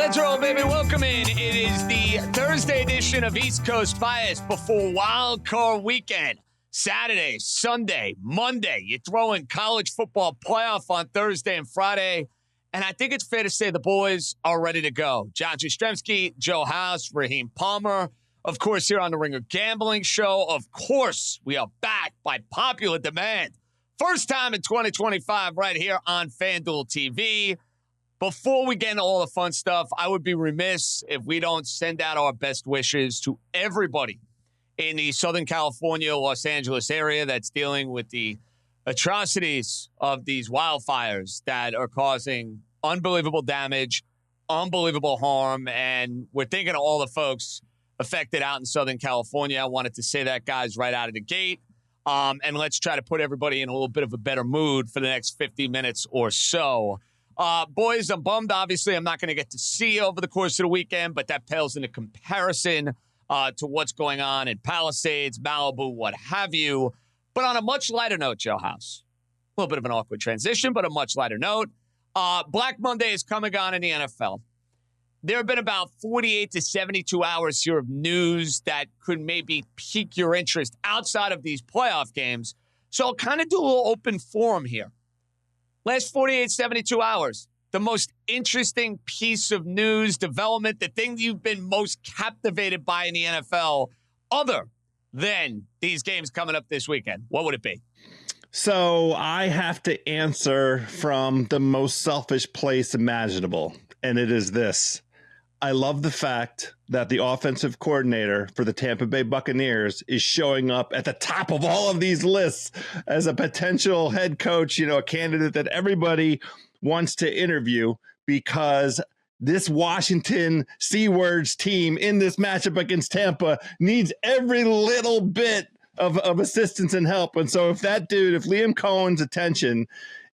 Let's roll, baby. Welcome in. It is the Thursday edition of East Coast Bias before Wild Card Weekend. Saturday, Sunday, Monday. You're throwing college football playoff on Thursday and Friday. And I think it's fair to say the boys are ready to go. John Jastremski, Joe House, Raheem Palmer. Of course, here on the Ringer Gambling Show. Of course, we are back by popular demand. First time in 2025 right here on FanDuel TV. Before we get into all the fun stuff, I would be remiss if we don't send out our best wishes to everybody in the Southern California, Los Angeles area that's dealing with the atrocities of these wildfires that are causing unbelievable damage, unbelievable harm, and we're thinking of all the folks affected out in Southern California. I wanted to say that, guys, right out of the gate. And let's try to put everybody in a little bit of a better mood for the next 50 minutes or so. Boys, I'm bummed. Obviously, I'm not going to get to see you over the course of the weekend, but that pales into comparison to what's going on in Palisades, Malibu, what have you. But on a much lighter note, Joe House, a little bit of an awkward transition, but a much lighter note. Black Monday is coming on in the NFL. There have been about 48 to 72 hours here of news that could maybe pique your interest outside of these playoff games. So I'll kind of do a little open forum here. Last 48, 72 hours, the most interesting piece of news, development, the thing you've been most captivated by in the NFL, other than these games coming up this weekend, what would it be? So I have to answer from the most selfish place imaginable, and it is this. I love the fact that the offensive coordinator for the Tampa Bay Buccaneers is showing up at the top of all of these lists as a potential head coach, a candidate that everybody wants to interview because this Washington C-Words team in this matchup against Tampa needs every little bit of assistance and help. And so if Liam Cohen's attention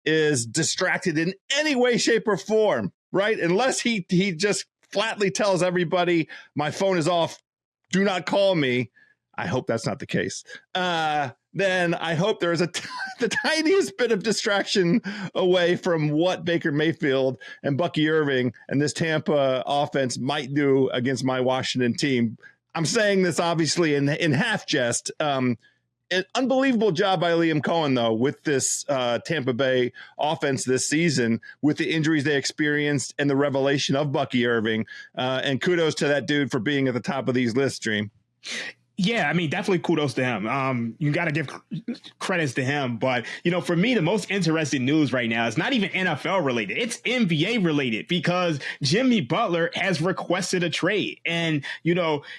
is distracted in any way, shape, or form, right, unless he just flatly tells everybody my phone is off, do not call me. I hope that's not the case. Then I hope there is the tiniest bit of distraction away from what Baker Mayfield and Bucky Irving and this Tampa offense might do against my Washington team. I'm saying this obviously in half jest. An unbelievable job by Liam Cohen, though, with this Tampa Bay offense this season, with the injuries they experienced and the revelation of Bucky Irving. And kudos to that dude for being at the top of these lists, Dream. Yeah, I mean, definitely kudos to him. You got to give credits to him. But, for me, the most interesting news right now is not even NFL related. It's NBA related because Jimmy Butler has requested a trade. And,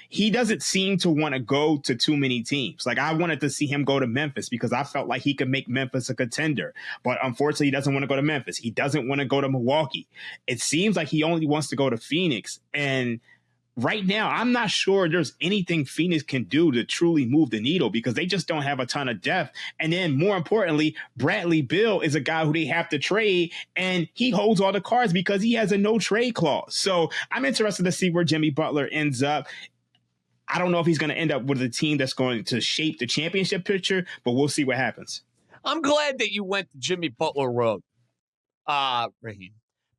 he doesn't seem to want to go to too many teams. Like, I wanted to see him go to Memphis because I felt like he could make Memphis a contender. But unfortunately, he doesn't want to go to Memphis. He doesn't want to go to Milwaukee. It seems like he only wants to go to Phoenix. And right now, I'm not sure there's anything Phoenix can do to truly move the needle because they just don't have a ton of depth. And then more importantly, Bradley Beal is a guy who they have to trade, and he holds all the cards because he has a no trade clause. So I'm interested to see where Jimmy Butler ends up. I don't know if he's going to end up with a team that's going to shape the championship picture, but we'll see what happens. I'm glad that you went the Jimmy Butler road, Raheem,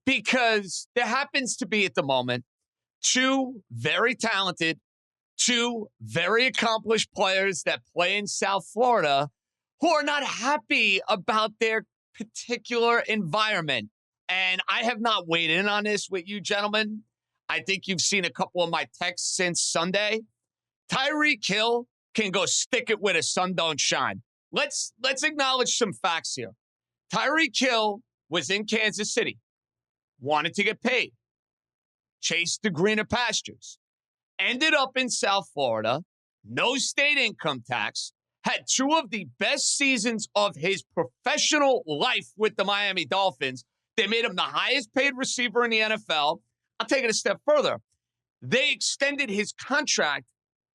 because there happens to be at the moment two very talented, two very accomplished players that play in South Florida who are not happy about their particular environment. And I have not weighed in on this with you gentlemen. I think you've seen a couple of my texts since Sunday. Tyreek Hill can go stick it where the sun don't shine. Let's acknowledge some facts here. Tyreek Hill was in Kansas City, wanted to get paid, chased the greener pastures, ended up in South Florida, no state income tax, had two of the best seasons of his professional life with the Miami Dolphins. They made him the highest paid receiver in the NFL. I'll take it a step further. They extended his contract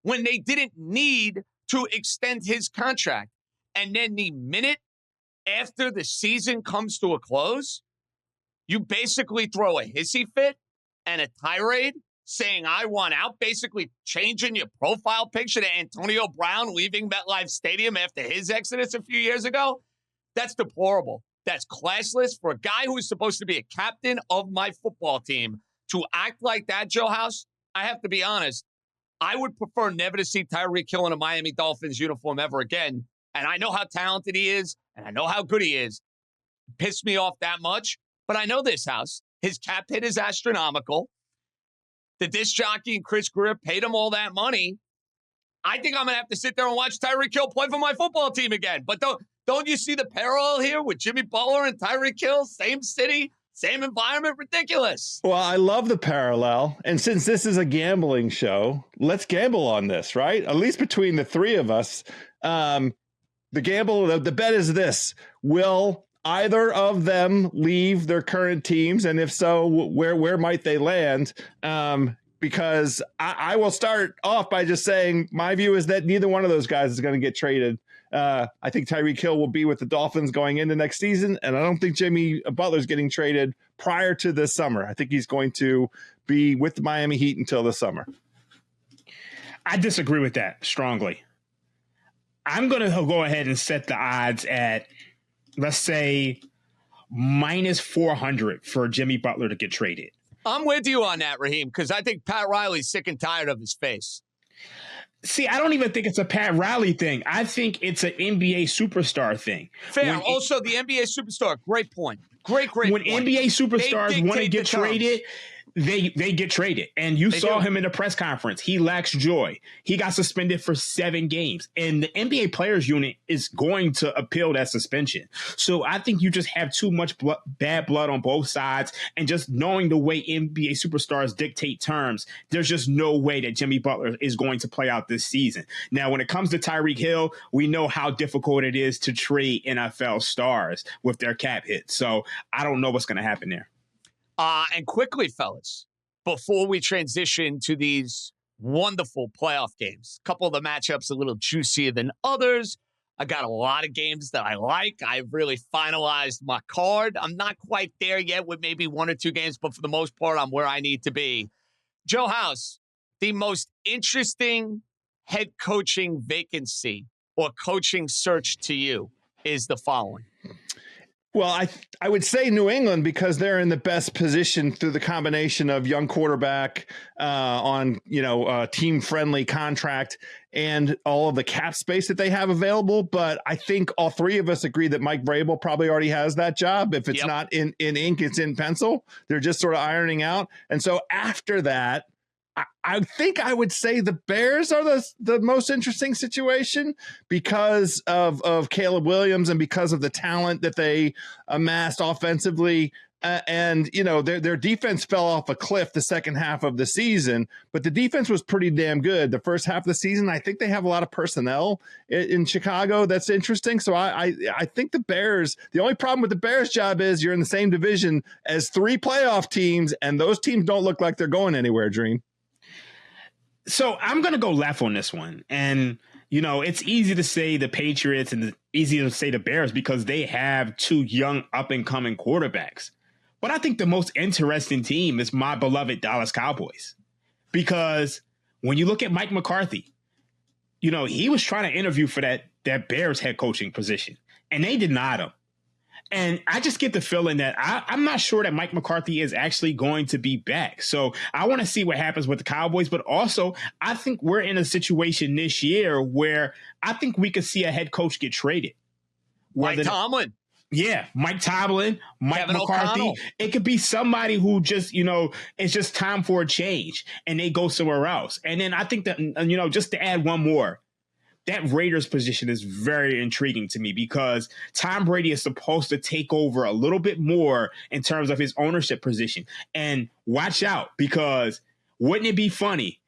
when they didn't need to extend his contract. And then the minute after the season comes to a close, you basically throw a hissy fit and a tirade saying, I want out, basically changing your profile picture to Antonio Brown leaving MetLife Stadium after his exodus a few years ago. That's deplorable. That's classless for a guy who is supposed to be a captain of my football team to act like that, Joe House, I have to be honest, I would prefer never to see Tyreek Hill in a Miami Dolphins uniform ever again. And I know how talented he is, and I know how good he is. Pissed me off that much. But I know this, House. His cap hit is astronomical. The disc jockey and Chris Greer paid him all that money. I think I'm going to have to sit there and watch Tyreek Hill play for my football team again. But don't you see the parallel here with Jimmy Butler and Tyreek Hill? Same city, same environment. Ridiculous. Well, I love the parallel. And since this is a gambling show, let's gamble on this, right? At least between the three of us. The bet is this: will either of them leave their current teams? And if so, where might they land? Because I will start off by just saying my view is that neither one of those guys is going to get traded. I think Tyreek Hill will be with the Dolphins going into next season, and I don't think Jimmy Butler's getting traded prior to this summer. I think he's going to be with the Miami Heat until the summer. I disagree with that strongly. I'm going to go ahead and set the odds at, let's say, minus 400 for Jimmy Butler to get traded. I'm with you on that, Raheem, because I think Pat Riley's sick and tired of his face. See, I don't even think it's a Pat Riley thing. I think it's an NBA superstar thing. Fair. Also, the NBA superstar, great point. Great point. When NBA superstars want to get traded, they get traded. And you saw him in the press conference. He lacks joy. He got suspended for 7 games. And the NBA players unit is going to appeal that suspension. So I think you just have too much bad blood on both sides. And just knowing the way NBA superstars dictate terms, there's just no way that Jimmy Butler is going to play out this season. Now, when it comes to Tyreek Hill, we know how difficult it is to trade NFL stars with their cap hit. So I don't know what's going to happen there. And quickly, fellas, before we transition to these wonderful playoff games, a couple of the matchups a little juicier than others. I got a lot of games that I like. I've really finalized my card. I'm not quite there yet with maybe 1 or 2 games, but for the most part, I'm where I need to be. Joe House, the most interesting head coaching vacancy or coaching search to you is the following. Well, I would say New England because they're in the best position through the combination of young quarterback on, team-friendly contract and all of the cap space that they have available. But I think all three of us agree that Mike Vrabel probably already has that job. If it's not in ink, it's in pencil. They're just sort of ironing out. And so after that, I think I would say the Bears are the most interesting situation because of Caleb Williams and because of the talent that they amassed offensively. And their defense fell off a cliff the second half of the season, but the defense was pretty damn good. The first half of the season, I think they have a lot of personnel in Chicago. That's interesting. So I think the Bears, the only problem with the Bears job is you're in the same division as 3 playoff teams, and those teams don't look like they're going anywhere, Dream. So I'm going to go left on this one. And, it's easy to say the Patriots and easy to say the Bears because they have 2 young up-and-coming quarterbacks. But I think the most interesting team is my beloved Dallas Cowboys. Because when you look at Mike McCarthy, he was trying to interview for that Bears head coaching position, and they denied him. And I just get the feeling that I'm not sure that Mike McCarthy is actually going to be back. So I want to see what happens with the Cowboys. But also, I think we're in a situation this year where I think we could see a head coach get traded. Mike Tomlin. Yeah, Mike Tomlin, Mike Kevin McCarthy. O'Connell. It could be somebody who just, it's just time for a change and they go somewhere else. And then I think that, just to add one more, that Raiders position is very intriguing to me because Tom Brady is supposed to take over a little bit more in terms of his ownership position. And watch out, because wouldn't it be funny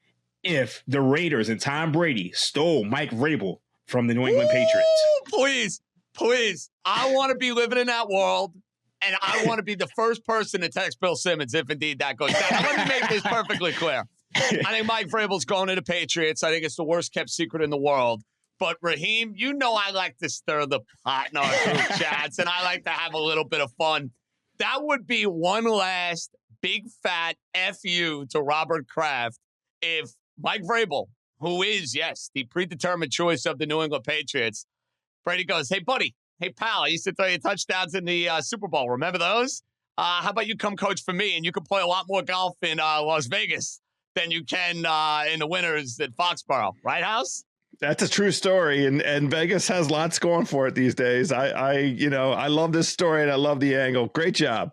if the Raiders and Tom Brady stole Mike Vrabel from the New England Patriots? Please. I want to be living in that world, and I want to be the first person to text Bill Simmons if indeed that goes down. Let me make this perfectly clear. I think Mike Vrabel's going to the Patriots. I think it's the worst kept secret in the world. But Raheem, I like to stir the pot in our group chats, and I like to have a little bit of fun. That would be one last big fat FU to Robert Kraft if Mike Vrabel, who is, yes, the predetermined choice of the New England Patriots, Brady goes, hey, buddy, hey, pal, I used to throw you touchdowns in the Super Bowl. Remember those? How about you come coach for me, and you can play a lot more golf in Las Vegas than you can in the winters at Foxborough, right, House? That's a true story, and Vegas has lots going for it these days. I love this story, and I love the angle. Great job.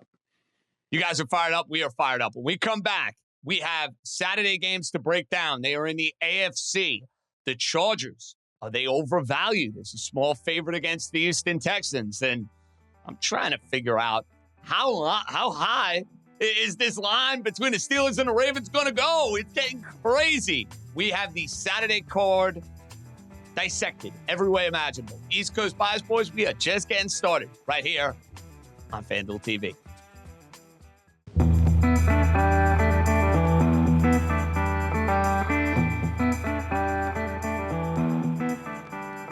You guys are fired up. We are fired up. When we come back, we have Saturday games to break down. They are in the AFC. The Chargers, are they overvalued as a small favorite against the Houston Texans? And I'm trying to figure out how high is this line between the Steelers and the Ravens going to go? It's getting crazy. We have the Saturday card dissected every way imaginable. East Coast Bias Boys, we are just getting started right here on FanDuel TV.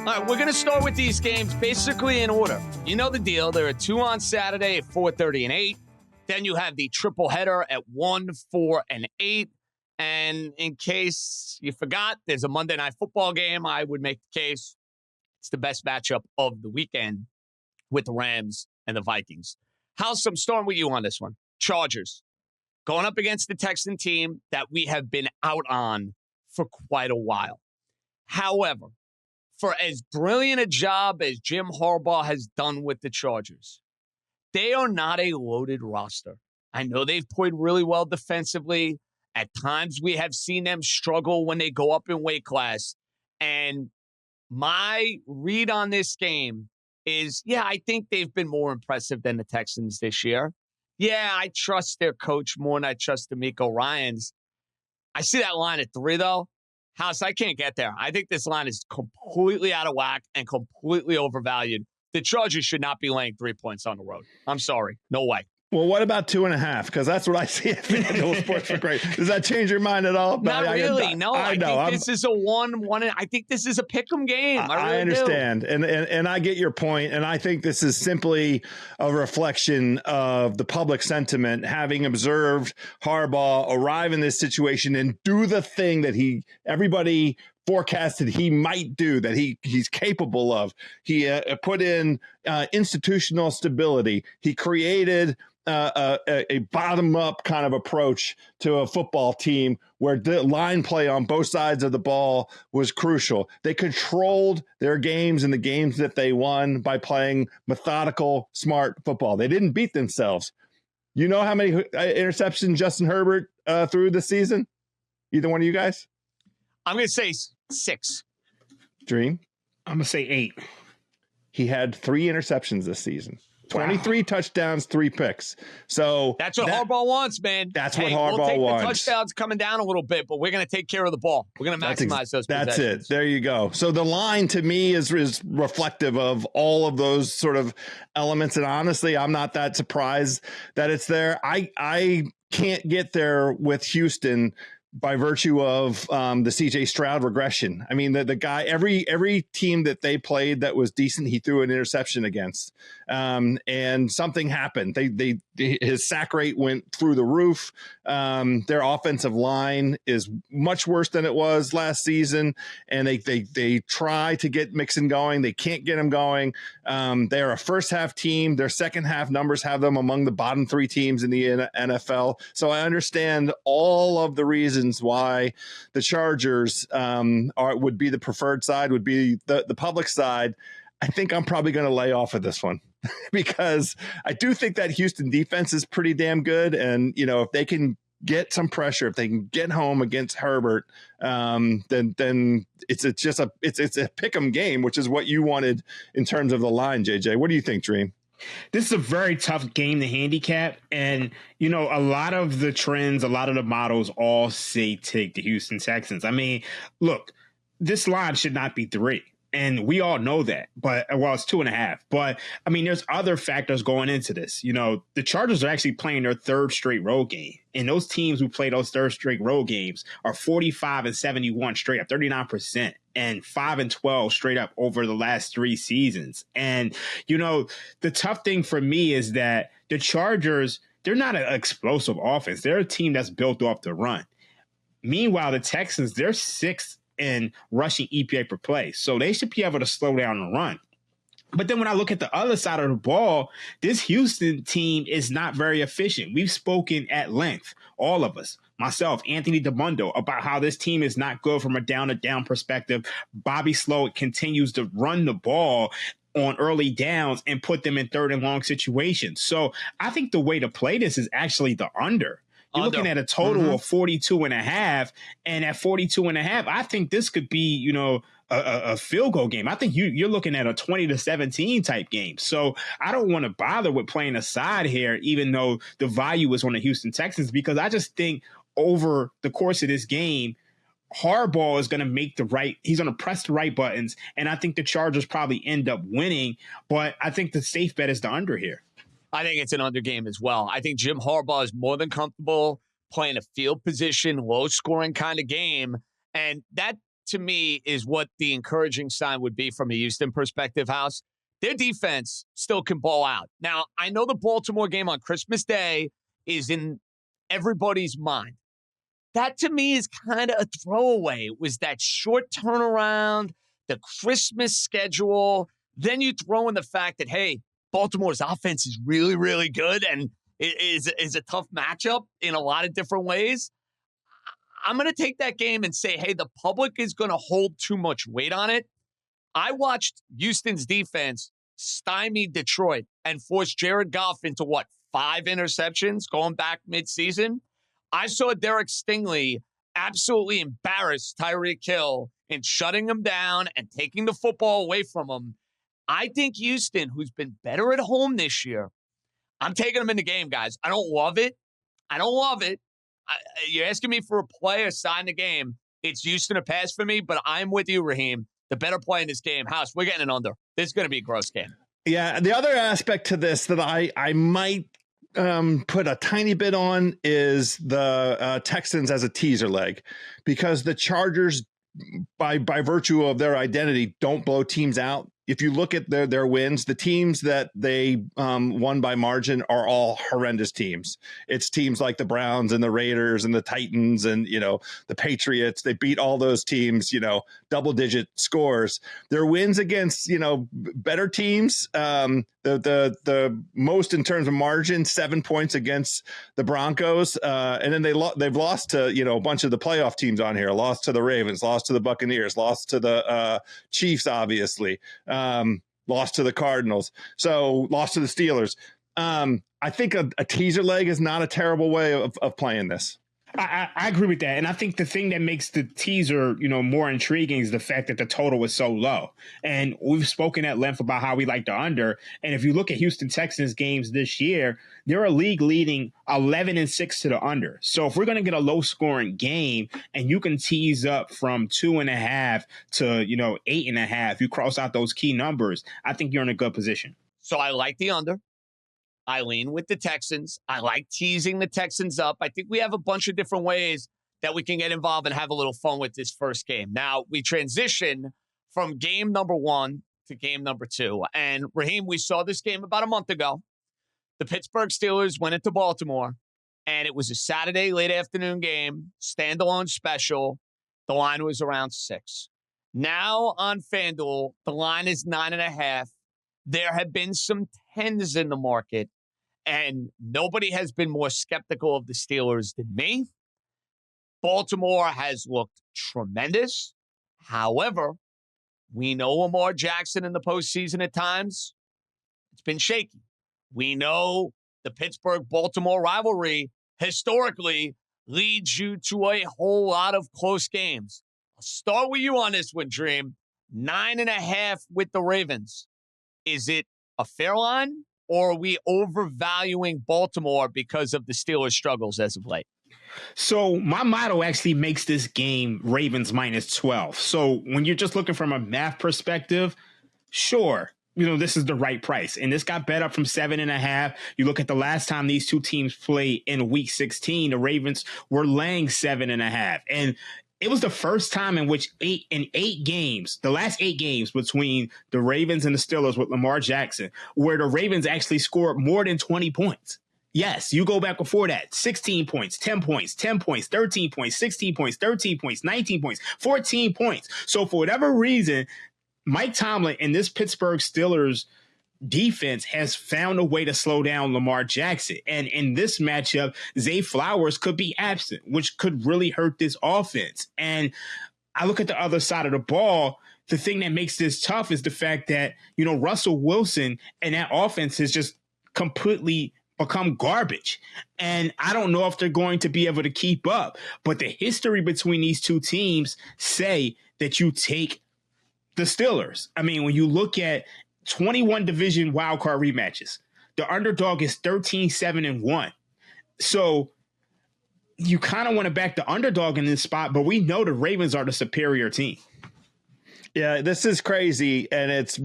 All right, we're going to start with these games basically in order. You know the deal. There are 2 on Saturday at 4:30 and 8. Then you have the triple header at 1, 4, and 8. And in case you forgot, there's a Monday Night Football game. I would make the case it's the best matchup of the weekend with the Rams and the Vikings. House, I'm starting with you on this one. Chargers going up against the Texan team that we have been out on for quite a while. However, for as brilliant a job as Jim Harbaugh has done with the Chargers, they are not a loaded roster. I know they've played really well defensively. At times, we have seen them struggle when they go up in weight class. And my read on this game is, I think they've been more impressive than the Texans this year. Yeah, I trust their coach more than I trust D'Amico Ryans. I see that line at 3, though. House, I can't get there. I think this line is completely out of whack and completely overvalued. The Chargers should not be laying 3 points on the road. I'm sorry. No way. Well, what about 2.5? Because that's what I see at FanDuel Sportsbook rate. Does that change your mind at all? Not really. No, I think this is a 1-1. I think this is a pick'em game. I understand, and I get your point, and I think this is simply a reflection of the public sentiment, having observed Harbaugh arrive in this situation and do the thing that everybody forecasted he might do, that he's capable of. He put in institutional stability. He created a bottom-up kind of approach to a football team where the line play on both sides of the ball was crucial. They controlled their games and the games that they won by playing methodical, smart football. They didn't beat themselves. You know how many interceptions Justin Herbert threw this season? Either one of you guys? I'm going to say 6. Dream? I'm going to say 8. He had 3 interceptions this season. 23 touchdowns, 3 picks. So that's what Harbaugh wants, man. That's what Harbaugh wants. The touchdowns coming down a little bit, but we're going to take care of the ball. We're going to maximize those possessions. That's it. There you go. So the line to me is reflective of all of those sort of elements. And honestly, I'm not that surprised that it's there. I can't get there with Houston by virtue of the CJ Stroud regression. I mean, the guy, every team that they played that was decent, he threw an interception against. And something happened. His sack rate went through the roof. Their offensive line is much worse than it was last season. And they try to get Mixon going. They can't get him going. They're a first half team. Their second half numbers have them among the bottom 3 teams in the NFL. So I understand all of the reasons why the Chargers would be the preferred side, would be the public side. I think I'm probably going to lay off of this one because I do think that Houston defense is pretty damn good. And, if they can get some pressure, if they can get home against Herbert, then it's a pick'em game, which is what you wanted in terms of the line, JJ. What do you think, Dream? This is a very tough game to handicap. And, a lot of the trends, a lot of the models all say take the Houston Texans. I mean, look, this line should not be 3. And we all know that, but it's 2.5. But I mean, there's other factors going into this. The Chargers are actually playing their 3rd straight road game. And those teams who play those 3rd straight road games are 45-71 straight up, 39%, and 5-12 straight up over the last 3 seasons. And, the tough thing for me is that the Chargers, they're not an explosive offense. They're a team that's built off the run. Meanwhile, the Texans, they're 6th in rushing EPA per play. So they should be able to slow down the run. But then when I look at the other side of the ball, this Houston team is not very efficient. We've spoken at length, all of us, myself, Anthony DeMundo, about how this team is not good from a down-to-down perspective. Bobby Slowick continues to run the ball on early downs and put them in third and long situations. So I think the way to play this is actually the under. You're looking at a total of 42.5, and at 42.5, I think this could be, a field goal game. I think you're looking at a 20-17 type game. So I don't want to bother with playing a side here, even though the value is on the Houston Texans, because I just think over the course of this game, Harbaugh is going to he's going to press the right buttons, and I think the Chargers probably end up winning, but I think the safe bet is the under here. I think it's an under game as well. I think Jim Harbaugh is more than comfortable playing a field position, low-scoring kind of game, and that, to me, is what the encouraging sign would be from a Houston perspective, House. Their defense still can ball out. Now, I know the Baltimore game on Christmas Day is in everybody's mind. That, to me, is kind of a throwaway. It was that short turnaround, the Christmas schedule. Then you throw in the fact that, hey, Baltimore's offense is really, really good and is a tough matchup in a lot of different ways. I'm going to take that game and say, hey, the public is going to hold too much weight on it. I watched Houston's defense stymie Detroit and force Jared Goff into, 5 interceptions going back midseason? I saw Derek Stingley absolutely embarrass Tyreek Hill in shutting him down and taking the football away from him. I think Houston, who's been better at home this year, I'm taking them in the game, guys. I don't love it. You're asking me for a play or side in the game. It's Houston a pass for me, but I'm with you, Raheem. The better play in this game. House, we're getting an under. This is going to be a gross game. Yeah, the other aspect to this that I might put a tiny bit on is the Texans as a teaser leg, because the Chargers, by virtue of their identity, don't blow teams out. If you look at their wins, the teams that they won by margin are all horrendous teams. It's teams like the Browns and the Raiders and the Titans and, the Patriots. They beat all those teams, double-digit scores. Their wins against, better teams, the most in terms of margin, 7 points against the Broncos. And then they've lost to, a bunch of the playoff teams on here, lost to the Ravens, lost to the Buccaneers, lost to the Chiefs, obviously. Lost to the Cardinals, so lost to the Steelers. I think a teaser leg is not a terrible way of playing this. I agree with that. And I think the thing that makes the teaser, more intriguing is the fact that the total is so low. And we've spoken at length about how we like the under. And if you look at Houston Texans games this year, they're a league leading 11-6 to the under. So if we're going to get a low scoring game and you can tease up from 2.5 to, 8.5, you cross out those key numbers, I think you're in a good position. So I like the under. I lean with the Texans. I like teasing the Texans up. I think we have a bunch of different ways that we can get involved and have a little fun with this first game. Now, we transition from game number 1 to game number 2. And, Raheem, we saw this game about a month ago. The Pittsburgh Steelers went into Baltimore, and it was a Saturday late afternoon game, standalone special. The line was around 6. Now on FanDuel, the line is 9.5. There have been some 10s in the market, and nobody has been more skeptical of the Steelers than me. Baltimore has looked tremendous. However, we know Lamar Jackson in the postseason at times, it's been shaky. We know the Pittsburgh-Baltimore rivalry historically leads you to a whole lot of close games. I'll start with you on this one, Dream. 9.5 with the Ravens. Is it a fair line, or are we overvaluing Baltimore because of the Steelers' struggles as of late? So my model actually makes this game Ravens -12. So when you're just looking from a math perspective, sure, this is the right price. And this got bet up from 7.5. You look at the last time these two teams played in week 16, the Ravens were laying 7.5. And it was the first time in which the last 8 games between the Ravens and the Steelers with Lamar Jackson, where the Ravens actually scored more than 20 points. Yes, you go back before that, 16 points, 10 points, 10 points, 13 points, 16 points, 13 points, 19 points, 14 points. So for whatever reason, Mike Tomlin and this Pittsburgh Steelers defense has found a way to slow down Lamar Jackson. And in this matchup, Zay Flowers could be absent, which could really hurt this offense. And I look at the other side of the ball. The thing that makes this tough is the fact that, Russell Wilson and that offense has just completely become garbage. And I don't know if they're going to be able to keep up. But the history between these two teams say that you take the Steelers. I mean, when you look at 21 division wildcard rematches, the underdog is 13-7-1. So you kind of want to back the underdog in this spot, but we know the Ravens are the superior team. Yeah, this is crazy, and it's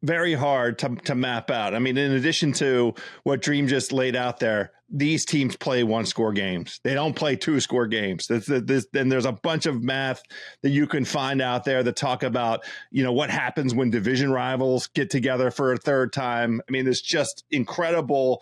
very hard to map out. I mean, in addition to what Dream just laid out there, these teams play one-score games. They don't play two-score games. And there's a bunch of math that you can find out there that talk about, what happens when division rivals get together for a third time. I mean, there's just incredibly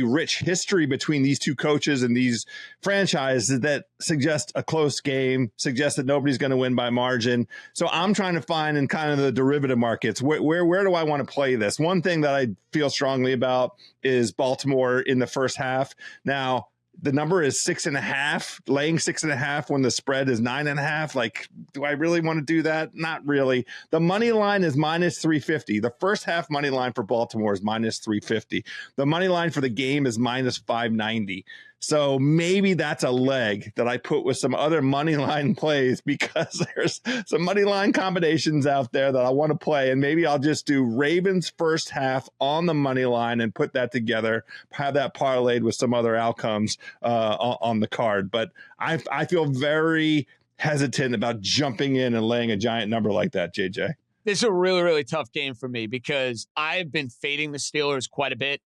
rich history between these two coaches and these franchises that suggest a close game, suggest that nobody's going to win by margin. So I'm trying to find in kind of the derivative markets, where do I want to play this? One thing that I feel strongly about is Baltimore in the first half. Now, the number is 6.5, laying 6.5 when the spread is 9.5. Like, do I really want to do that? Not really. The money line is minus 350. The first half money line for Baltimore is minus 350. The money line for the game is minus 590. So maybe that's a leg that I put with some other money line plays, because there's some money line combinations out there that I want to play. And maybe I'll just do Ravens first half on the money line and put that together, have that parlayed with some other outcomes on the card. But I feel very hesitant about jumping in and laying a giant number like that, JJ. This is a really, really tough game for me because I've been fading the Steelers quite a bit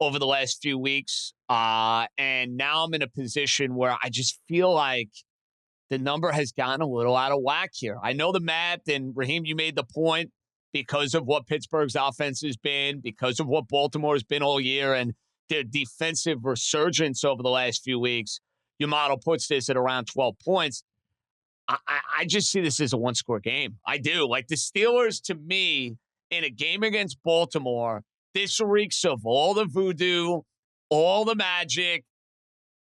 over the last few weeks. And now I'm in a position where I just feel like the number has gotten a little out of whack here. I know the math, and Raheem, you made the point, because of what Pittsburgh's offense has been, because of what Baltimore has been all year, and their defensive resurgence over the last few weeks. Your model puts this at around 12 points. I just see this as a one-score game. I do. Like, the Steelers, to me, in a game against Baltimore, this reeks of all the voodoo, all the magic,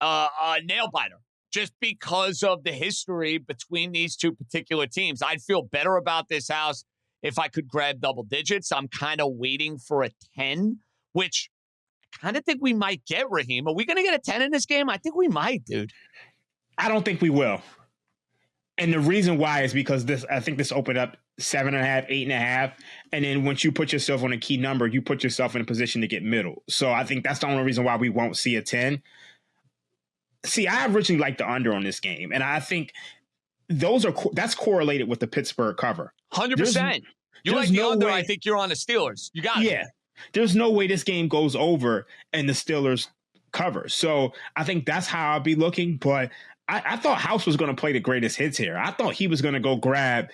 nail biter, just because of the history between these two particular teams. I'd feel better about this house if I could grab double digits. I'm kind of waiting for a 10, which I kind of think we might get, Raheem. Are we going to get a 10 in this game? I think we might, dude. I don't think we will. And the reason why is because I think this opened up 7.5, 8.5. And then once you put yourself on a key number, you put yourself in a position to get middle. So I think that's the only reason why we won't see a 10. See, I originally liked the under on this game. And I think that's correlated with the Pittsburgh cover. 100%. You like the under, I think you're on the Steelers. You got it. Yeah. There's no way this game goes over and the Steelers cover. So I think that's how I'll be looking. But I thought House was going to play the greatest hits here. I thought he was going to go grab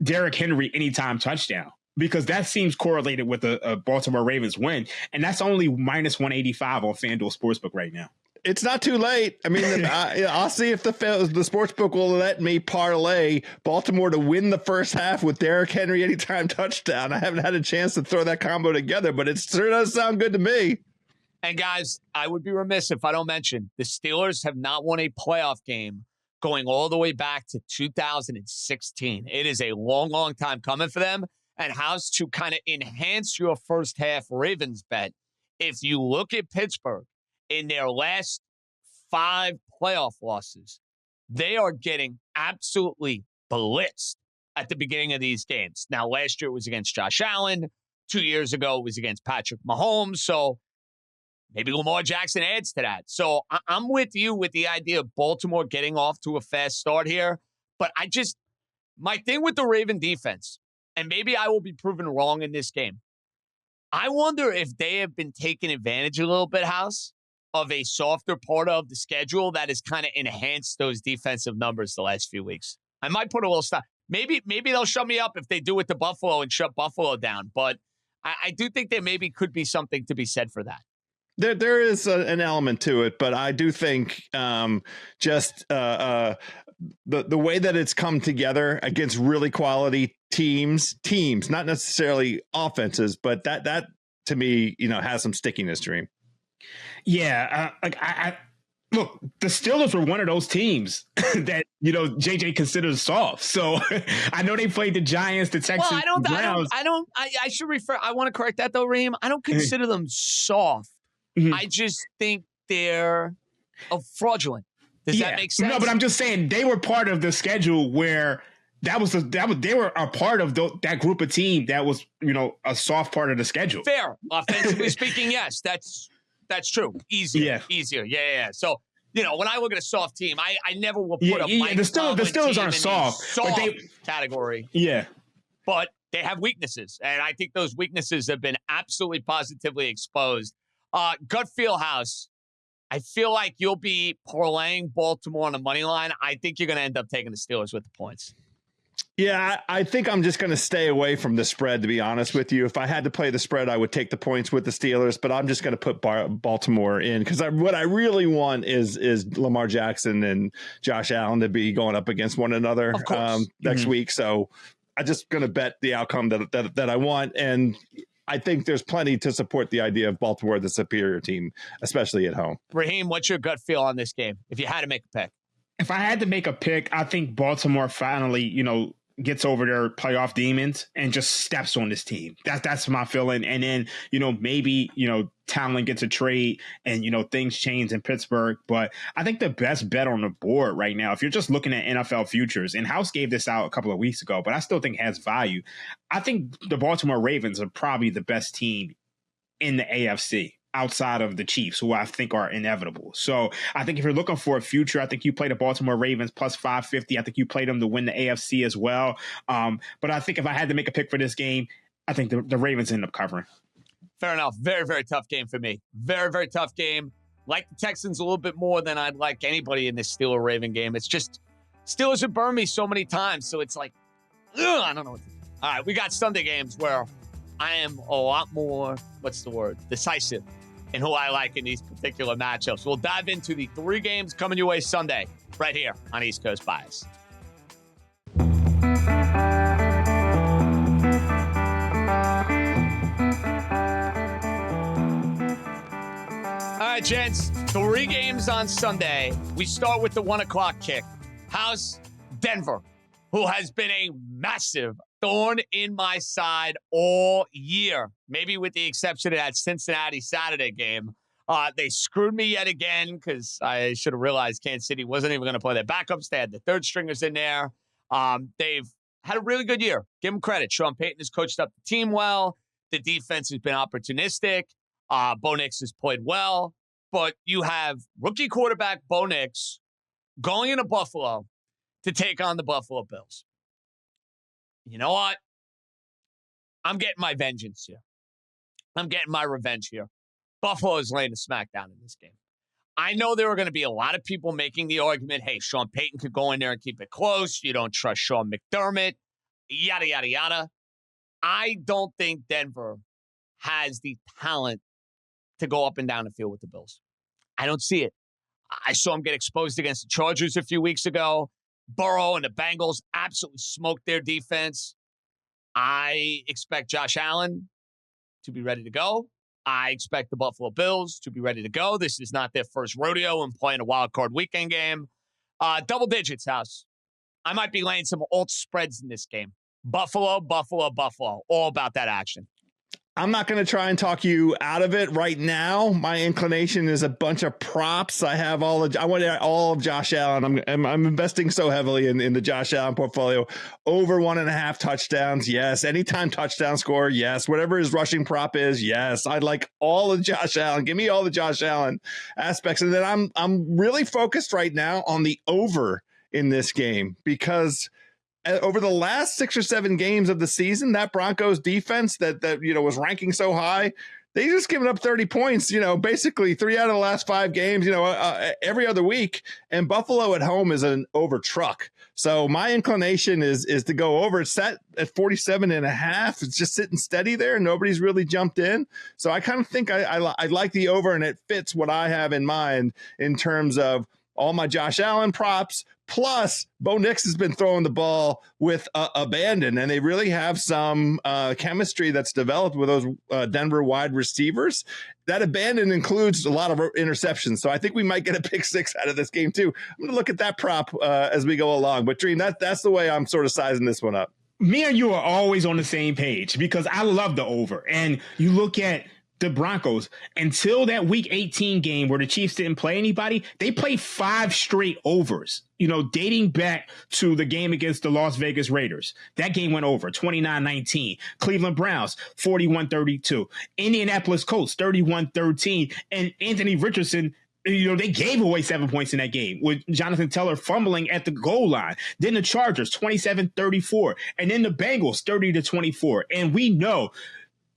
Derrick Henry anytime touchdown, because that seems correlated with a Baltimore Ravens win. And that's only minus 185 on FanDuel Sportsbook right now. It's not too late. I mean, I'll see if the sportsbook will let me parlay Baltimore to win the first half with Derrick Henry anytime touchdown. I haven't had a chance to throw that combo together, but it sure does sound good to me. And guys, I would be remiss if I don't mention the Steelers have not won a playoff game going all the way back to 2016. It is a long, long time coming for them. And House, to kind of enhance your first half Ravens bet, if you look at Pittsburgh in their last 5 playoff losses, they are getting absolutely blitzed at the beginning of these games. Now, last year it was against Josh Allen. 2 years ago it was against Patrick Mahomes. So maybe Lamar Jackson adds to that. So I'm with you with the idea of Baltimore getting off to a fast start here. But my thing with the Raven defense, and maybe I will be proven wrong in this game, I wonder if they have been taking advantage a little bit, House, of a softer part of the schedule that has kind of enhanced those defensive numbers the last few weeks. I might put a little stop. Maybe they'll shut me up if they do it to Buffalo and shut Buffalo down. But I do think there maybe could be something to be said for that. There is an element to it, but I do think just the way that it's come together against really quality teams, not necessarily offenses, but that to me, has some stickiness, Dream. Yeah. I look, the Steelers were one of those teams that, JJ considers soft. So I know they played the Giants, the Texans, Browns. I should refer. I want to correct that though, Raheem. I don't consider them soft. Mm-hmm. I just think they're fraudulent. Does that make sense? No, but I'm just saying they were part of the schedule where they were a part of that group of team that was, a soft part of the schedule. Fair. Offensively speaking, yes, that's true. Easier. Yeah. So, when I look at a soft team, I never will put a Mike the Steelers aren't soft category. Yeah. But they have weaknesses, and I think those weaknesses have been absolutely positively exposed. Gut feel, House. I feel like you'll be parlaying Baltimore on the money line. I think you're going to end up taking the Steelers with the points. Yeah, I think I'm just going to stay away from the spread, to be honest with you. If I had to play the spread, I would take the points with the Steelers, but I'm just going to put Baltimore in because what I really want is Lamar Jackson and Josh Allen to be going up against one another next week. So I'm just going to bet the outcome that I want. And I think there's plenty to support the idea of Baltimore, the superior team, especially at home. Raheem, what's your gut feel on this game if you had to make a pick? If I had to make a pick, I think Baltimore finally, gets over their playoff demons and just steps on this team. That's my feeling. And then, maybe, Tomlin gets a trade and, things change in Pittsburgh. But I think the best bet on the board right now, if you're just looking at NFL futures, and House gave this out a couple of weeks ago, but I still think it has value. I think the Baltimore Ravens are probably the best team in the AFC outside of the Chiefs, who I think are inevitable. So I think if you're looking for a future, I think you play the Baltimore Ravens plus 550. I think you play them to win the AFC as well. But I think if I had to make a pick for this game, I think the Ravens end up covering. Fair enough. Very, very tough game for me. Very, very tough game. Like the Texans a little bit more than I'd like anybody in this Steeler-Raven game. It's just Steelers have burned me so many times, so it's like, I don't know what to do. All right, we got Sunday games where I am a lot more, decisive in who I like in these particular matchups. We'll dive into the 3 games coming your way Sunday right here on East Coast Bias. All right, gents, 3 games on Sunday. We start with the 1 o'clock kick. House, Denver, who has been a massive thorn in my side all year, maybe with the exception of that Cincinnati Saturday game. They screwed me yet again because I should have realized Kansas City wasn't even going to play their backups. They had the third stringers in there. They've had a really good year. Give them credit. Sean Payton has coached up the team well. The defense has been opportunistic. Bo Nix has played well. But you have rookie quarterback Bo Nix going into Buffalo to take on the Buffalo Bills. You know what? I'm getting my vengeance here. I'm getting my revenge here. Buffalo is laying a smackdown in this game. I know there are going to be a lot of people making the argument, hey, Sean Payton could go in there and keep it close. You don't trust Sean McDermott, yada, yada, yada. I don't think Denver has the talent to go up and down the field with the Bills. I don't see it. I saw them get exposed against the Chargers a few weeks ago. Burrow and the Bengals absolutely smoked their defense. I expect Josh Allen to be ready to go. I expect the Buffalo Bills to be ready to go. This is not their first rodeo in playing a wild card weekend game. Double digits, House. I might be laying some alt spreads in this game. Buffalo, Buffalo, Buffalo. All about that action. I'm not going to try and talk you out of it right now. My inclination is a bunch of props. I want all of Josh Allen. I'm investing so heavily in the Josh Allen portfolio. Over 1.5 touchdowns. Yes. Anytime touchdown score. Yes. Whatever his rushing prop is. Yes. I'd like all of Josh Allen. Give me all the Josh Allen aspects. And then I'm really focused right now on the over in this game because over the last 6 or 7 games of the season, that Broncos defense that was ranking so high, they just given up 30 points, basically 3 out of the last 5 games, every other week. And Buffalo at home is an over truck. So my inclination is to go over. It's set at 47.5. It's just sitting steady there. Nobody's really jumped in. So I kind of think I like the over, and it fits what I have in mind in terms of all my Josh Allen props, Plus, Bo Nix has been throwing the ball with abandon, and they really have some chemistry that's developed with those Denver wide receivers. That abandon includes a lot of interceptions, so I think we might get a pick six out of this game too. I'm going to look at that prop as we go along. But Dream, that's the way I'm sort of sizing this one up. Me and you are always on the same page because I love the over. And you look at the Broncos, until that week 18 game where the Chiefs didn't play anybody, they played 5 straight overs, dating back to the game against the Las Vegas Raiders. That game went over 29-19. Cleveland Browns 41-32. Indianapolis Colts 31-13. And Anthony Richardson, they gave away 7 points in that game with Jonathan Taylor fumbling at the goal line. Then the Chargers 27-34. And then the Bengals 30-24. And we know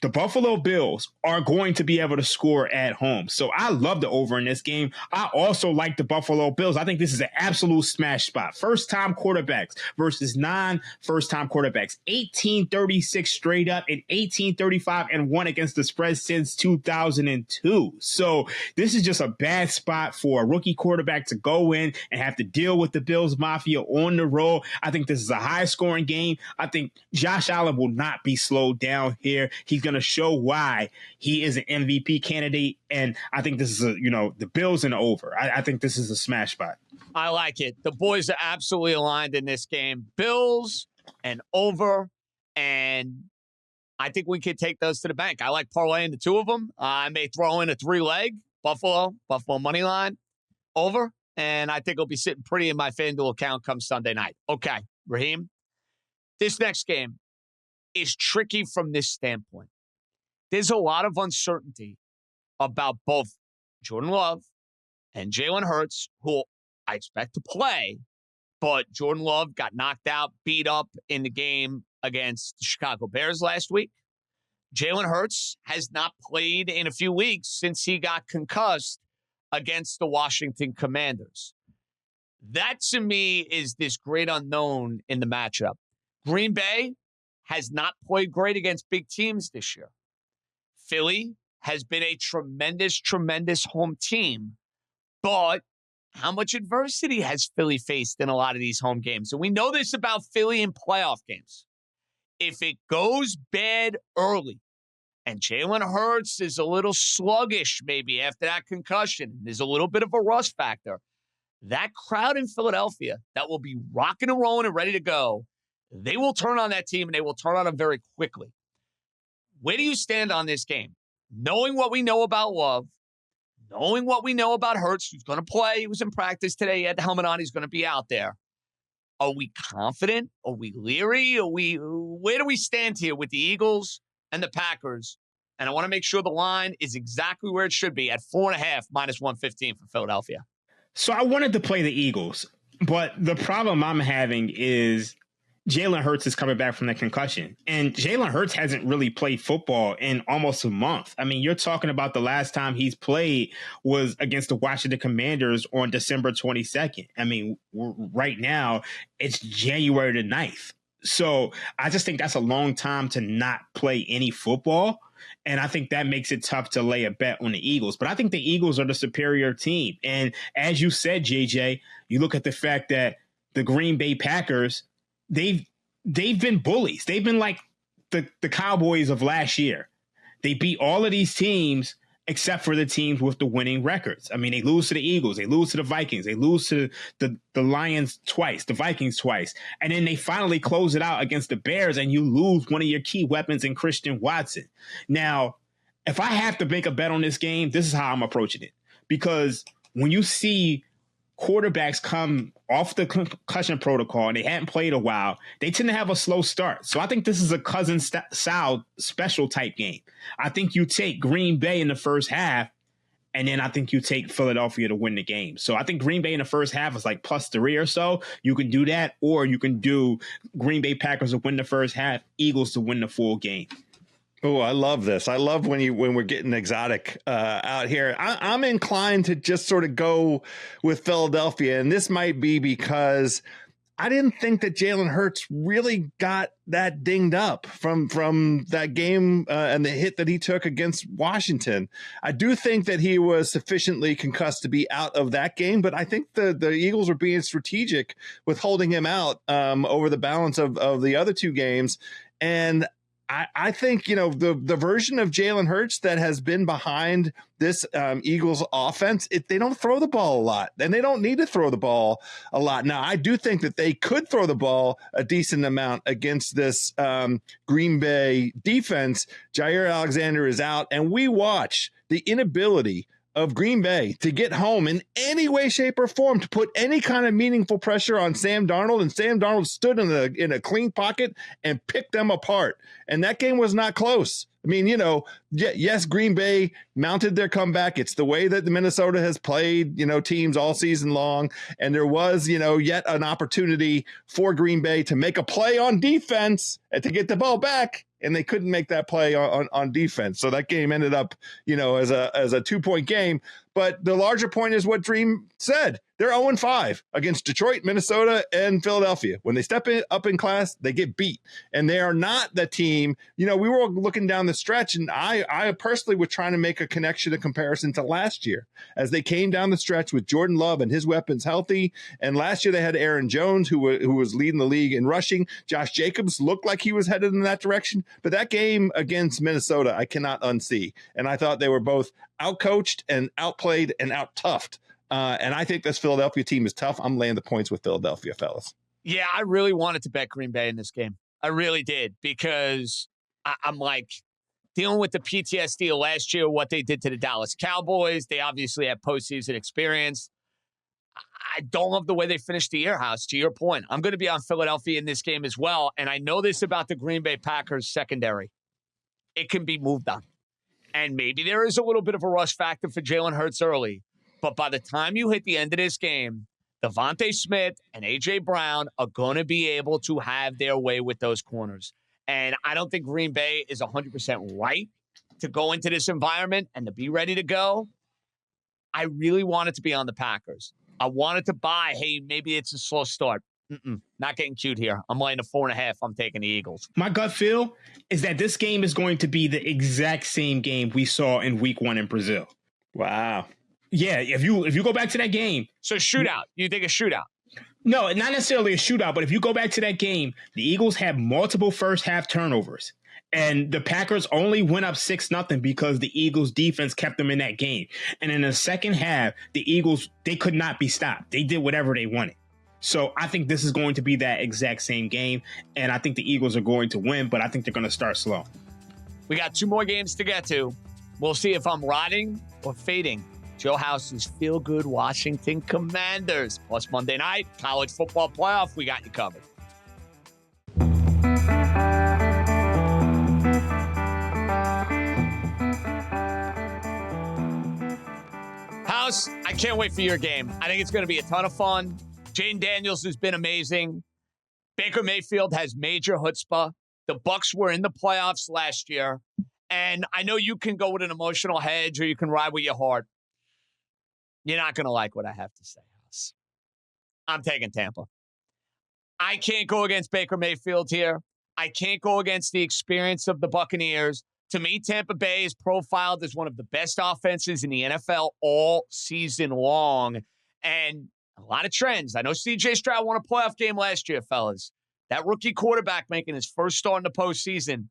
the Buffalo Bills are going to be able to score at home. So I love the over in this game. I also like the Buffalo Bills. I think this is an absolute smash spot. First-time quarterbacks versus non-first-time quarterbacks. 18-36 straight up and 18-35-1 against the spread since 2002. So this is just a bad spot for a rookie quarterback to go in and have to deal with the Bills Mafia on the road. I think this is a high-scoring game. I think Josh Allen will not be slowed down here. He's going to show why he is an MVP candidate. And I think this is the Bills and over. I think this is a smash spot. I like it. The boys are absolutely aligned in this game. Bills and over. And I think we could take those to the bank. I like parlaying the two of them. I may throw in a 3-leg Buffalo money line over. And I think it'll be sitting pretty in my FanDuel account come Sunday night. Okay, Raheem, this next game is tricky from this standpoint. There's a lot of uncertainty about both Jordan Love and Jalen Hurts, who I expect to play, but Jordan Love got knocked out, beat up in the game against the Chicago Bears last week. Jalen Hurts has not played in a few weeks since he got concussed against the Washington Commanders. That, to me, is this great unknown in the matchup. Green Bay has not played great against big teams this year. Philly has been a tremendous, tremendous home team. But how much adversity has Philly faced in a lot of these home games? And we know this about Philly in playoff games. If it goes bad early and Jalen Hurts is a little sluggish maybe after that concussion, there's a little bit of a rust factor, that crowd in Philadelphia that will be rocking and rolling and ready to go, they will turn on that team and they will turn on them very quickly. Where do you stand on this game? Knowing what we know about Love, knowing what we know about Hurts, who's going to play, he was in practice today, he had the helmet on, he's going to be out there. Are we confident? Are we leery? Where do we stand here with the Eagles and the Packers? And I want to make sure the line is exactly where it should be at 4.5 minus 115 for Philadelphia. So I wanted to play the Eagles, but the problem I'm having is Jalen Hurts is coming back from the concussion, and Jalen Hurts hasn't really played football in almost a month. I mean, you're talking about the last time he's played was against the Washington Commanders on December 22nd. I mean, right now it's January the 9th. So I just think that's a long time to not play any football. And I think that makes it tough to lay a bet on the Eagles. But I think the Eagles are the superior team. And as you said, JJ, you look at the fact that the Green Bay Packers, they've been bullies. They've been like the Cowboys of last year. They beat all of these teams except for the teams with the winning records. I mean, they lose to the Eagles, they lose to the Vikings, they lose to the Lions twice, the Vikings twice, and then they finally close it out against the Bears, and you lose one of your key weapons in Christian Watson. Now, if I have to make a bet on this game, this is how I'm approaching it. Because when you see quarterbacks come off the concussion protocol and they hadn't played a while, they tend to have a slow start. So I think this is a cousin style special type game. I think you take Green Bay in the first half, and then I think you take Philadelphia to win the game. So I think Green Bay in the first half is like +3 or so. You can do that, or you can do Green Bay Packers to win the first half, Eagles to win the full game. Oh, I love this. I love when we're getting exotic out here. I'm inclined to just sort of go with Philadelphia, and this might be because I didn't think that Jalen Hurts really got that dinged up from that game and the hit that he took against Washington. I do think that he was sufficiently concussed to be out of that game, but I think the Eagles were being strategic with holding him out over the balance of the other two games. And I think, the version of Jalen Hurts that has been behind this Eagles offense, they don't throw the ball a lot, and they don't need to throw the ball a lot. Now, I do think that they could throw the ball a decent amount against this Green Bay defense. Jair Alexander is out, and we watch the inability of Green Bay to get home in any way, shape, or form, to put any kind of meaningful pressure on Sam Darnold. And Sam Darnold stood in a clean pocket and picked them apart. And that game was not close. I mean, yes, Green Bay mounted their comeback. It's the way that the Minnesota has played, teams all season long. And there was, yet an opportunity for Green Bay to make a play on defense and to get the ball back. And they couldn't make that play on defense. So that game ended up, as a 2-point game. But the larger point is what Dream said. They're 0-5 against Detroit, Minnesota, and Philadelphia. When they step up in class, they get beat. And they are not the team. We were looking down the stretch, and I personally was trying to make a connection, a comparison to last year as they came down the stretch with Jordan Love and his weapons healthy. And last year they had Aaron Jones, who was leading the league in rushing. Josh Jacobs looked like he was headed in that direction. But that game against Minnesota, I cannot unsee. And I thought they were both outcoached and outplayed and out-toughed. And I think this Philadelphia team is tough. I'm laying the points with Philadelphia, fellas. Yeah, I really wanted to bet Green Bay in this game. I really did, because I'm like dealing with the PTSD of last year, what they did to the Dallas Cowboys. They obviously have postseason experience. I don't love the way they finished the year, House, to your point. I'm going to be on Philadelphia in this game as well. And I know this about the Green Bay Packers secondary. It can be moved on. And maybe there is a little bit of a rush factor for Jalen Hurts early. But by the time you hit the end of this game, Devontae Smith and A.J. Brown are going to be able to have their way with those corners. And I don't think Green Bay is 100% right to go into this environment and to be ready to go. I really wanted to be on the Packers. I wanted to buy, hey, maybe it's a slow start. Not getting cute here. I'm laying a 4.5. I'm taking the Eagles. My gut feel is that this game is going to be the exact same game we saw in week 1 in Brazil. Wow. Yeah, if you go back to that game. So shootout. You think a shootout? No, not necessarily a shootout, but if you go back to that game, the Eagles had multiple first half turnovers. And the Packers only went up 6-0 because the Eagles defense kept them in that game. And in the second half, the Eagles, they could not be stopped. They did whatever they wanted. So I think this is going to be that exact same game. And I think the Eagles are going to win, but I think they're going to start slow. We got 2 more games to get to. We'll see if I'm riding or fading Joe House's feel-good Washington Commanders. Plus Monday night, college football playoff. We got you covered. House, I can't wait for your game. I think it's going to be a ton of fun. Jane Daniels has been amazing. Baker Mayfield has major chutzpah. The Bucs were in the playoffs last year. And I know you can go with an emotional hedge or you can ride with your heart. You're not going to like what I have to say, House. I'm taking Tampa. I can't go against Baker Mayfield here. I can't go against the experience of the Buccaneers. To me, Tampa Bay is profiled as one of the best offenses in the NFL all season long. And a lot of trends. I know C.J. Stroud won a playoff game last year, fellas. That rookie quarterback making his first start in the postseason.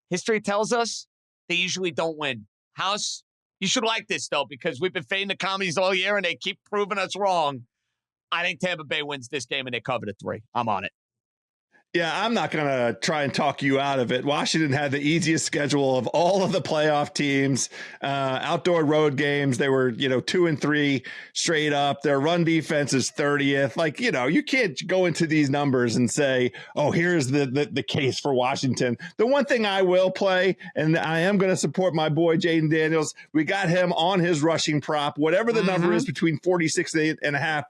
History tells us they usually don't win. House, you should like this, though, because we've been fading the commies all year, and they keep proving us wrong. I think Tampa Bay wins this game, and they cover the 3. I'm on it. Yeah, I'm not going to try and talk you out of it. Washington had the easiest schedule of all of the playoff teams, outdoor road games. They were, 2-3 straight up. Their run defense is 30th. Like, you can't go into these numbers and say, oh, here's the case for Washington. The one thing I will play, and I am going to support my boy, Jaden Daniels. We got him on his rushing prop, whatever the number is between 46.5,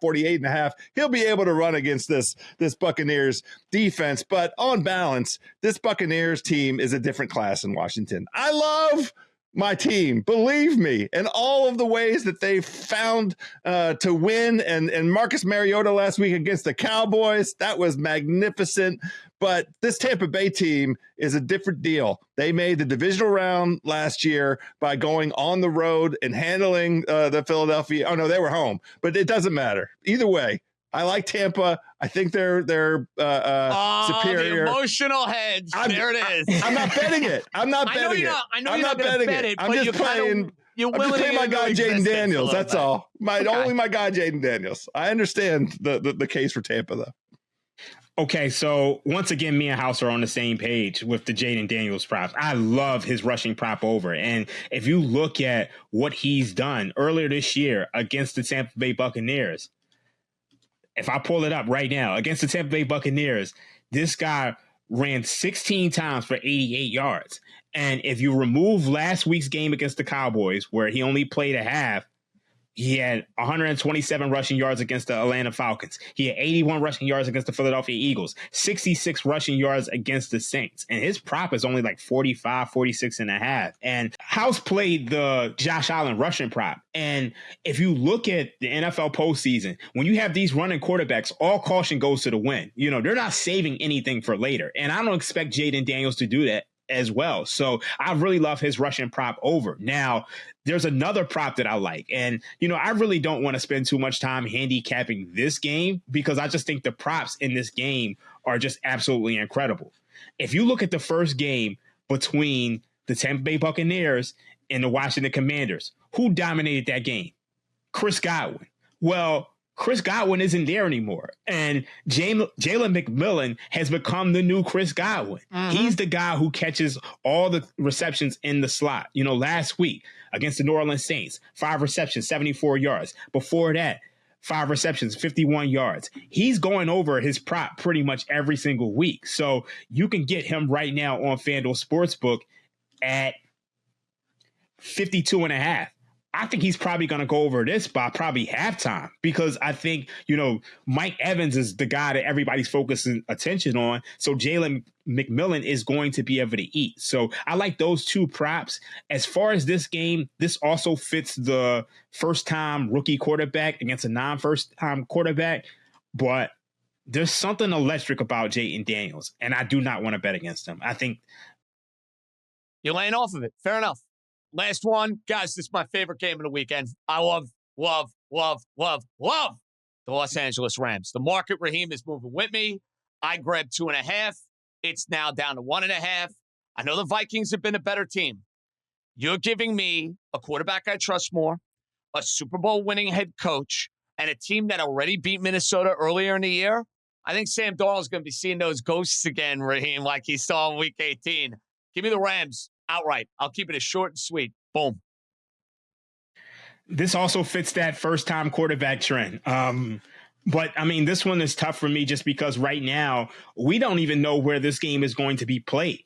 48.5. He'll be able to run against this Buccaneers defense. But on balance, this Buccaneers team is a different class in Washington. I love my team, believe me, and all of the ways that they found to win. And Marcus Mariota last week against the Cowboys, that was magnificent. But this Tampa Bay team is a different deal. They made the divisional round last year by going on the road and handling the Philadelphia. Oh, no, they were home, but it doesn't matter. Either way, I like Tampa. I think they're superior. The emotional hedge. There it is. I'm not betting it. I'm not betting it. I know you're not going to bet it. I'm just playing. I'm just playing my guy Jaden Daniels. That's all. Only my guy Jaden Daniels. I understand the case for Tampa though. Okay, so once again, me and House are on the same page with the Jaden Daniels props. I love his rushing prop over. And if you look at what he's done earlier this year against the Tampa Bay Buccaneers, if I pull it up right now, against the Tampa Bay Buccaneers, this guy ran 16 times for 88 yards. And if you remove last week's game against the Cowboys, where he only played a half, he had 127 rushing yards against the Atlanta Falcons. He had 81 rushing yards against the Philadelphia Eagles, 66 rushing yards against the Saints. And his prop is only like 45, 46 and a half. And House played the Josh Allen rushing prop. And if you look at the NFL postseason, when you have these running quarterbacks, all caution goes to the wind. You know, they're not saving anything for later. And I don't expect Jaden Daniels to do that as well. So I really love his rushing prop over. Now, there's another prop that I like. And, you know, I really don't want to spend too much time handicapping this game because I just think the props in this game are just absolutely incredible. If you look at the first game between the Tampa Bay Buccaneers and the Washington Commanders, who dominated that game? Chris Godwin. Well, Chris Godwin isn't there anymore. And Jalen McMillan has become the new Chris Godwin. He's the guy who catches all the receptions in the slot. You know, last week against the New Orleans Saints, 5 receptions, 74 yards. Before that, 5 receptions, 51 yards. He's going over his prop pretty much every single week. So you can get him right now on FanDuel Sportsbook at 52.5. I think he's probably going to go over this by probably halftime because I think, you know, Mike Evans is the guy that everybody's focusing attention on. So Jalen McMillan is going to be able to eat. So I like those two props. As far as this game, this also fits the first-time rookie quarterback against a non-first-time quarterback. But there's something electric about Jaden Daniels, and I do not want to bet against him. I think you're laying off of it. Fair enough. Last one. Guys, this is my favorite game of the weekend. I love the Los Angeles Rams. The market, Raheem, is moving with me. I grabbed 2.5. It's now down to 1.5. I know the Vikings have been a better team. You're giving me a quarterback I trust more, a Super Bowl winning head coach, and a team that already beat Minnesota earlier in the year. I think Sam Darnold is going to be seeing those ghosts again, Raheem, like he saw in Week 18. Give me the Rams. Outright. I'll keep it as short and sweet. Boom. This also fits that first-time quarterback trend. But, I mean, this one is tough for me just because right now we don't even know where this game is going to be played.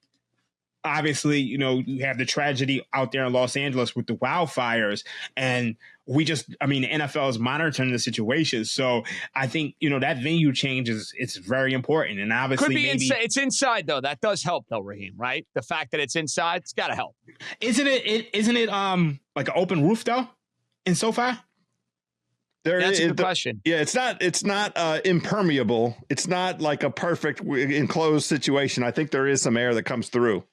Obviously, you know, you have the tragedy out there in Los Angeles with the wildfires, and the NFL is monitoring the situation. So I think, you know, that venue change it's very important. And obviously, could be it's inside though. That does help though, Raheem, right? The fact that it's inside, it's got to help. Isn't it like an open roof though in SoFi? That's a good question. Yeah, it's not impermeable. It's not like a perfect enclosed situation. I think there is some air that comes through.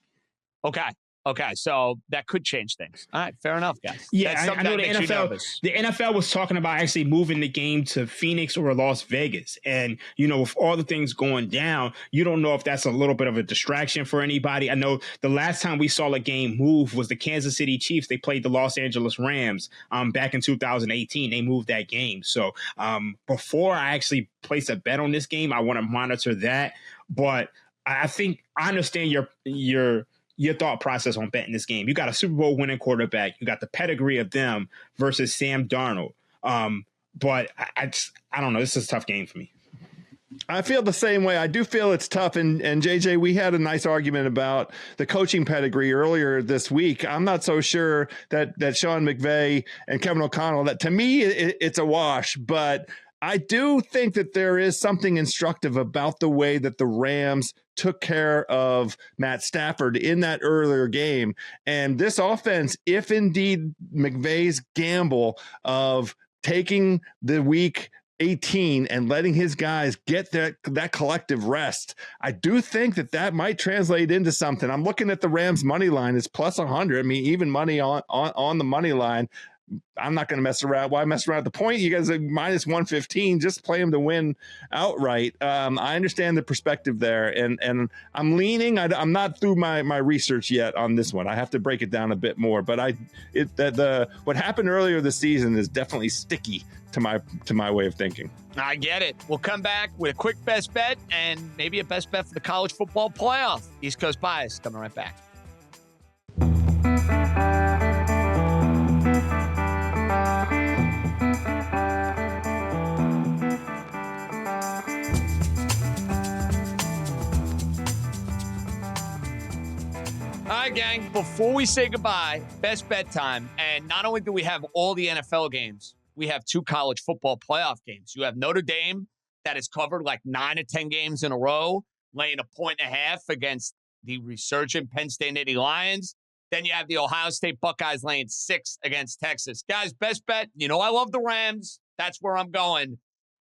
Okay, so that could change things. All right, fair enough, guys. Yeah, I know the NFL was talking about actually moving the game to Phoenix or Las Vegas. And, you know, with all the things going down, you don't know if that's a little bit of a distraction for anybody. I know the last time we saw a game move was the Kansas City Chiefs. They played the Los Angeles Rams back in 2018. They moved that game. So before I actually place a bet on this game, I want to monitor that. But I think I understand your thought process on betting this game. You got a Super Bowl winning quarterback. You got the pedigree of them versus Sam Darnold. But I don't know. This is a tough game for me. I feel the same way. I do feel it's tough. And JJ, we had a nice argument about the coaching pedigree earlier this week. I'm not so sure that Sean McVay and Kevin O'Connell, that to me, it's a wash, but I do think that there is something instructive about the way that the Rams took care of Matt Stafford in that earlier game. And this offense, if indeed McVay's gamble of taking the week 18 and letting his guys get that collective rest, I do think that might translate into something. I'm looking at the Rams money line. It's plus 100. I mean, even money on the money line. I'm not going to mess around. Why mess around at the point? You guys are minus 115. Just play them to win outright. I understand the perspective there, and I'm leaning. I'm not through my research yet on this one. I have to break it down a bit more. But what happened earlier this season is definitely sticky to my way of thinking. I get it. We'll come back with a quick best bet and maybe a best bet for the college football playoff. East Coast Bias coming right back. All right, gang, before we say goodbye, best bet time. And not only do we have all the NFL games, we have 2 college football playoff games. You have Notre Dame that has covered like 9 or 10 games in a row, laying 1.5 against the resurgent Penn State Nittany Lions. Then you have the Ohio State Buckeyes laying 6 against Texas. Guys, best bet, I love the Rams. That's where I'm going.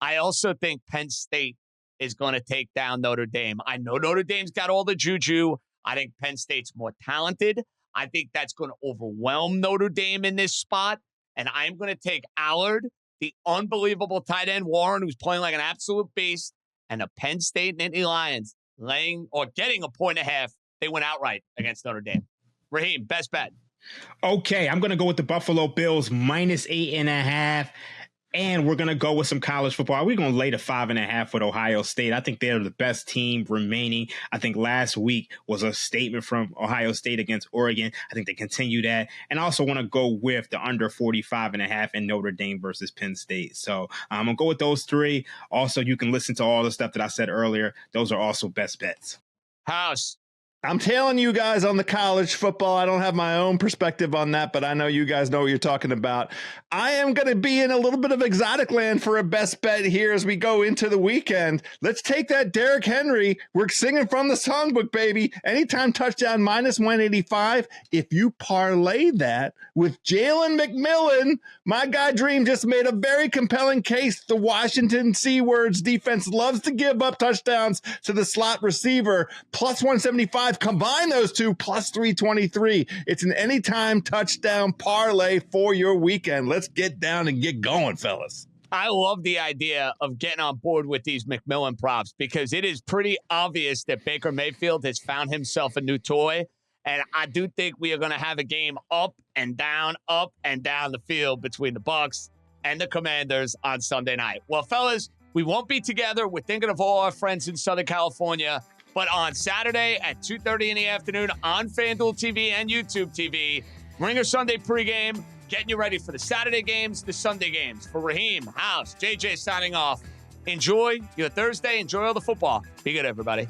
I also think Penn State is going to take down Notre Dame. I know Notre Dame's got all the juju. I think Penn State's more talented. I think that's going to overwhelm Notre Dame in this spot. And I'm going to take Allard, the unbelievable tight end Warren, who's playing like an absolute beast, and the Penn State Nittany Lions getting 1.5. They went outright against Notre Dame. Raheem, best bet. Okay, I'm going to go with the Buffalo Bills minus 8.5. And we're going to go with some college football. We're going to lay the 5.5 with Ohio State. I think they're the best team remaining. I think last week was a statement from Ohio State against Oregon. I think they continue that. And I also want to go with the under 45.5 in Notre Dame versus Penn State. So I'm going to go with those 3. Also, you can listen to all the stuff that I said earlier. Those are also best bets. House. I'm tailing you guys on the college football. I don't have my own perspective on that, but I know you guys know what you're talking about. I am going to be in a little bit of exotic land for a best bet here as we go into the weekend. Let's take that Derrick Henry. We're singing from the songbook, baby. Anytime touchdown minus 185. If you parlay that with Jalen McMillan, my guy Dream just made a very compelling case. The Washington Seawords defense loves to give up touchdowns to the slot receiver. Plus 175. Combine those two, plus 323. It's an anytime touchdown parlay for your weekend. Let's get down and get going, fellas. I love the idea of getting on board with these McMillan props because it is pretty obvious that Baker Mayfield has found himself a new toy. And I do think we are going to have a game up and down the field between the Bucs and the Commanders on Sunday night. Well, fellas, we won't be together. We're thinking of all our friends in Southern California. But on Saturday at 2:30 in the afternoon on FanDuel TV and YouTube TV, Ringer Sunday pregame, getting you ready for the Saturday games, the Sunday games. For Raheem, House, JJ signing off. Enjoy your Thursday. Enjoy all the football. Be good, everybody.